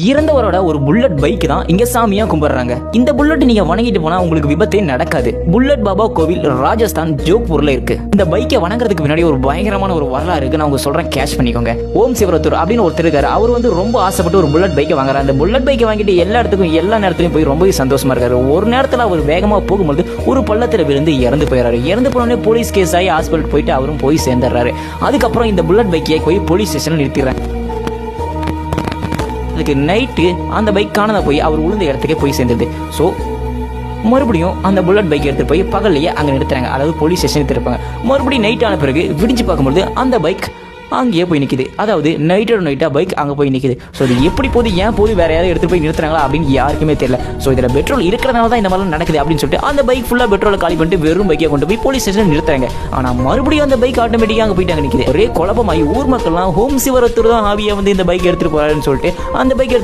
இறந்தவரோட ஒரு bullet bike தான் இங்க சாமியா கும்பிடுறாங்க. இந்த புல்லட் நீங்க வணங்கிட்டு போனா உங்களுக்கு விபத்தே நடக்காது. புல்லட் பாபா கோவில் ராஜஸ்தான் ஜோக்பூர்ல இருக்கு. இந்த பைக்கை வணங்குறதுக்கு முன்னாடி ஒரு பயங்கரமான ஒரு வரலாறு இருக்கு. நான் உங்களுக்கு சொல்றேன், கேஷ் பண்ணிக்கோங்க. ஓம் சிவரத்தூர் அப்படின்னு ஒருத்தர் இருக்காரு. அவர் வந்து ரொம்ப ஆசைப்பட்டு ஒரு புல்லட் பைக்கை வாங்குறாரு. அந்த புல்லட் பைக்கை வாங்கிட்டு எல்லா இடத்துக்கும் எல்லா நேரத்திலையும் போய் ரொம்பவே சந்தோஷமா இருக்காரு. ஒரு நேரத்தில் அவர் வேகமா போகும்போது ஒரு பள்ளத்தில் விழுந்து இறந்து போயிறாரு. இறந்து போனோடனே போலீஸ் கேஸ் ஆகி ஹாஸ்பிட்டல் போயிட்டு அவரும் போய் சேர்ந்துடுறாரு. அதுக்கப்புறம் இந்த புல்லட் பைக்கை போய் போலீஸ் ஸ்டேஷன்ல நிறுத்திடுறாங்க. அதுக்கு நைட்டு அந்த பைக் காணாத போய் அவர் உளுந்த இடத்துக்கே போய் சேர்ந்தது. ஸோ மறுபடியும் அந்த புல்லட் பைக் எடுத்துட்டு போய் பகல்லையே அங்கே நிறுத்துறாங்க. அதாவது போலீஸ் ஸ்டேஷன் எடுத்துருப்பாங்க. மறுபடியும் நைட் ஆன பிறகு விடிஞ்சு பார்க்கும்போது அந்த பைக் அங்கேயே போய் நிற்கிது. அதாவது நைட்டா பைக் அங்கே போய் நிற்கிது. ஸோ இது எப்படி போது, ஏன் போது, வேற யாராவது எடுத்துட்டு போய் நிறுத்துறாங்களா அப்படின்னு யாருக்குமே தெரியல. ஸோ இதில் பெட்ரோல் இருக்கிறதுனால தான் இந்த மாதிரிலாம் நடக்குது அப்படின்னு சொல்லிட்டு அந்த பைக் ஃபுல்லாக பெட்ரோலை காலி பண்ணிட்டு வெறும் பைக்கை கொண்டு போய் போலீஸ் ஸ்டேஷன் நிறுத்துறாங்க. ஆனால் மறுபடியும் அந்த பைக் ஆட்டோமேட்டிக்காக அங்கே போயிட்டு அங்கே நிற்கிது. ஒரே குழப்பமாகி ஊர் மக்கள்லாம் ஹோம் சிவரத்தூர் தான் ஆவியா வந்து இந்த பைக் எடுத்துட்டு போறாருன்னு சொல்லிட்டு அந்த பைக்